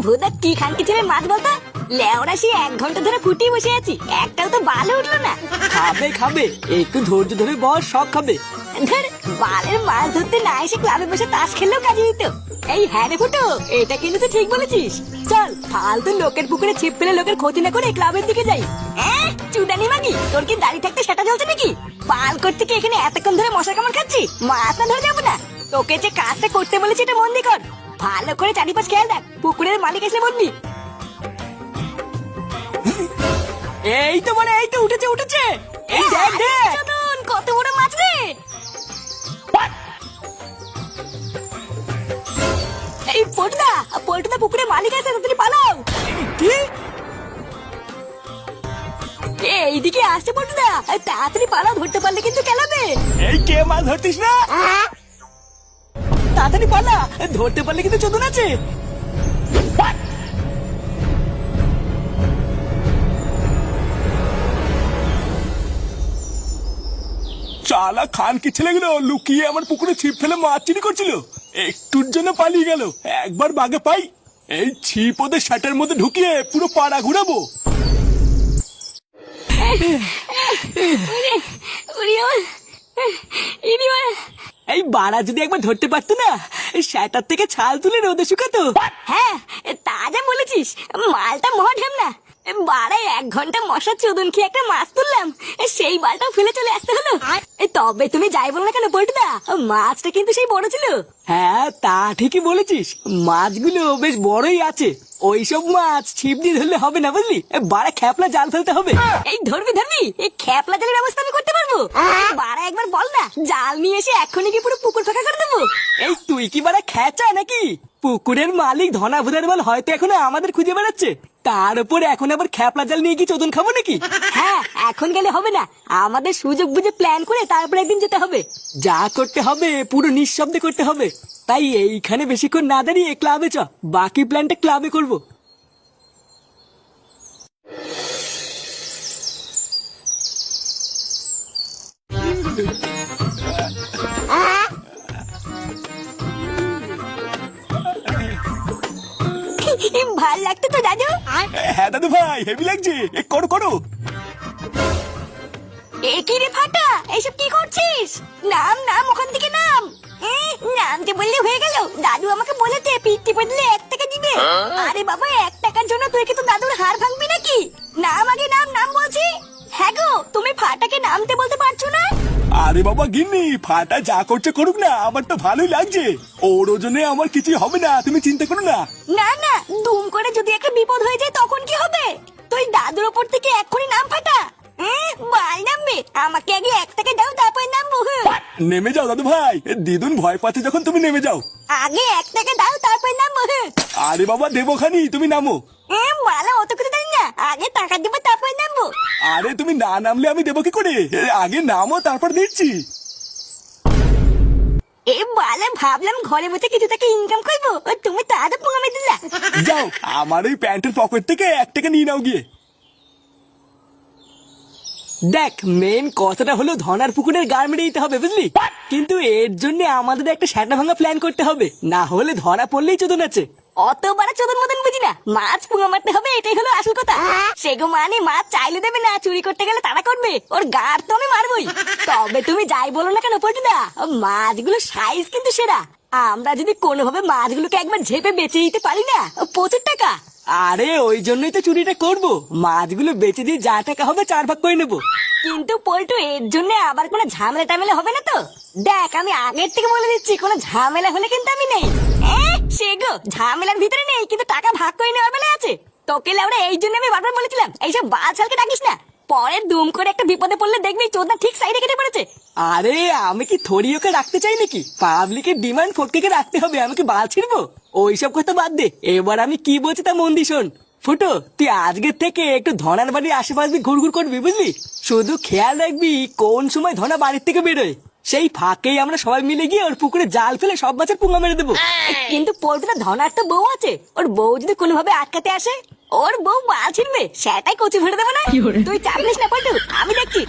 ভোদা কি খানকি ছেলে মাছ বলতো? লেওরা সে 1 ঘন্টা ধরে ফুটিয়ে বসে আছি, একটাও তো বালে উঠলো না। খাবে খাবে, একটু ধৈর্য ধরে বস, সব খাবে। ধর, বালের মাছ ধরতে না এসে ক্লাবে বসে তাস খেললেও কাজে দিত। এই হ্যাঁ রে ফুটো, এটা কিন্তু তুই ঠিক বলেছিস। চল ফালতু লোকের পুকুরে ছিপ ফেলে লোকের ক্ষতি না করে ক্লাবের দিকে যাই। চুদানি মাগি, তোর কি দাড়ি থাকতে সেটা জ্বলছে নাকি? পাল করতে কি এখানে এতক্ষণ ধরে মশা কামড় খাচ্ছি? মাছ না ধরে যাবো না? তোকে যে কাজটা করতে বলেছি এটা মন দিয়ে কর। ভালো করে চারিপাশ খেয়াল রাখ, পুকুরের মালিক এসে বলবি। এই তো মানে এই তো উঠেছে উঠেছে, এই দেখ দেখ। চোদন, কত বড় মাছ রে! এই পটুদা, পটুদা পুকুরের মালিক আছে, তাড়াতাড়ি পালাও। কি? এইদিকে আসছে পটুদা, তাড়াতাড়ি পালাও, ধরতে পারলে কিন্তু কেলাবে। এই কে মাছ ধরতিস না? তাড়াতাড়ি পালা, ধরতে পারলে কিন্তু চোদন আছে। চালা খান কি ছেলেগুলো লুকিয়ে আমার পুকুরে ছিপ ফেলে মাছ চুরি করছিল, একটুর জন্য পালিয়ে গেল। একবার বাগে পাই, এই ছিপ ওদের শার্টের মধ্যে ঢুকিয়ে পুরো পাড়া ঘুরাবো। এই বাড়া যদি একবার ধরতে পারতো না, শাটার থেকে ছাল তুলে রোদে শুকাতো। হ্যাঁ, তা যা বলেছিস, মালটা মহাঢেম না। বাড়াই 1 ঘন্টা মশা চোদন খেয়ে একটা মাছ তুললাম, সেই বালটাও ফেলে চলে আসতে হলো। তবে তুমি যাই বলো না কেন পল্টুদা, মাছটা কিন্তু সেই বড় ছিল। হ্যাঁ তা ঠিকই বলেছিস, মাছগুলো বেশ বড়ই আছে। ওইসব মাছ ছিপ দিয়ে ধরলে হবে না, বুঝলি? বাড়া খ্যাপলা জাল ফেলতে হবে। এই ধরবি এই খ্যাপলা জালের ব্যবস্থা আমি করতে পারবো। বাড়া একবার বল না, জাল নিয়ে এসে এক্ষুনি কি পুরো পুকুর ফাঁকা করে দেবো। এই তুই কি বাড়া খেচা নাকি? পুকুরের মালিক ধনা ভুদার বল হয়তো এখনো আমাদের খুঁজে বেড়াচ্ছে, তার উপর এখন আবার খ্যাপলা জাল নিয়ে কি চোদন খাবো নাকি? হ্যাঁ, এখন গেলে হবে না, আমাদের সুযোগ বুঝে প্ল্যান করে তারপর একদিন যেতে হবে। যা করতে হবে পুরো নিঃশব্দে করতে হবে। তাই এইখানে বেশিক্ষণ না দাঁড়িয়ে ক্লাবে চ, বাকি প্ল্যানটা ক্লাবে করবো। ভাল লাগতো তো দাদু? হ্যাঁ দাদু ভাই, হেভি লাগছে, করো করো। একই রে ফাটা, এইসব কি করছিস? নাম নাম, ওখান থেকে নাম। নামতে বললে হয়ে গেল? দাদু আমাকে বলেছে পিঠে বদলে 1 টাকা দিবে। আরে বাবা, 1 টাকার জন্য তুই কি তো দাদুর হাড় ভাঙবি নাকি? নাম আগে, নাম নাম বলছি। হ্যাঁ গো, তুমি ফাটাকে নামতে বলতে পারছো না? আরে বাবা গিন্নি, ফাটা যা করছে করুক না, আমার তো ভালোই লাগছে। ওর ওজনে আমার কিছু হবে না, তুমি চিন্তা করো না। না না, দুম করে যদি একটা বিপদ হয়ে যায় তখন কি হবে? তুই দাদুর ওপর থেকে এক্ষুনি নাম ফাটা। বাল নামবে, আমাকে আগে 1 টাকা দাও, তারপর নামবো। নেমে যাও দাদু ভাই, দিদুন ভয় পাচ্ছে যখন, তুমি নেমে যাও। আগে 1 টাকা দাও, তারপর নামবো। আরে বাবা দেবো খানি, তুমি নামো। মালা অত কিছু জানি না, আগে টাকা দেবো তারপর নামবো। আরে তুমি না নামলে আমি দেবো কি করে? আগে নামো তারপর দিচ্ছি। বালা, ভাবলাম ঘরে বসে কিছু টাকা ইনকাম করবো, তুমি তাড়া পোঙামে দিলা। যাও, আমার ওই প্যান্টের পকেট থেকে 1 টাকা নিয়ে নাও গিয়ে। দেখ, মেন কথাটা হলো ধনার পুকুরের গাড় মেরে দিতে হবে, বুঝলি? কিন্তু এর জন্য আমাদের একটা সেটা ভাঙা প্ল্যান করতে হবে, না হলে ধরা পড়লেই চোদন আছে। অত বড় চোদন মতন বুঝি না, মাছ পোঙা মারতে হবে, এটাই হলো আসল কথা। সেগো মানে মাছ চাইলে দেবে না, চুরি করতে গেলে তাড়া করবে, ওর গাড় তো আমি মারবই। তবে তুমি যাই বলো না কেন পল্টুদা, মাছগুলো সাইজ কিন্তু সেরা। আমরা যদি কোনোভাবে মাছগুলোকে একবার ঝেপে বেচে দিতে পারি না, প্রচুর টাকা। আরে ওই জন্যই তো চুরিটা করবো, মাছগুলো বেচে দিয়ে যা টাকা হবে 4 ভাগ করে নেবো। কিন্তু পল্টু, এর জন্য আবার কোনো ঝামেলা টামেলা হবে না তো? দেখ, আমি আগের থেকে বলে দিচ্ছি, কোনো ঝামেলা হলে কিন্তু আমি নেই। সে গো, ঝামেলার ভিতরে নেই, কিন্তু টাকা ভাগ করে নেওয়ার বেলায় আছে। তোকে লাউড়া এই জন্য আমি বারবার বলেছিলাম এইসব বালছালকে ডাকিস না, পরে দুম করে একটা বিপদে পড়লে দেখবি চোদনা ঠিক সাইডে কেটে পড়েছে। আরে আমি কি থরি ওকে রাখতে চাই নাকি? পাবলিকের ডিমান্ড ফটকে রাখতে হবে, আমি কি বাল ছিড়বো? ওইসব কথা বাদ দে, এবার আমি কি বলছি তা মন দিয়ে শোন। ফুটো, তুই আজকের থেকে একটু ধনার বাড়ির আশেপাশে ঘুরঘুর করবি, বুঝলি? শুধু খেয়াল রাখবি কোন সময় ধনা বাড়ির থেকে বেরোয়, সেই ফাঁকেই আমরা সবাই মিলে গিয়ে ওর পুকুরে জাল ফেলে সব মাছের পুঙ্গা মেরে দেবো। কিন্তু পল্টুদা, ধনার তো বউ আছে, ওর বউ যদি কোনোভাবে আটকাতে আসে, ওর বউ মাল ছিড়বে, সেটাই কচি ভরে দেবো না। তুই চাপ নিস না পল্টু, আমি দেখছি।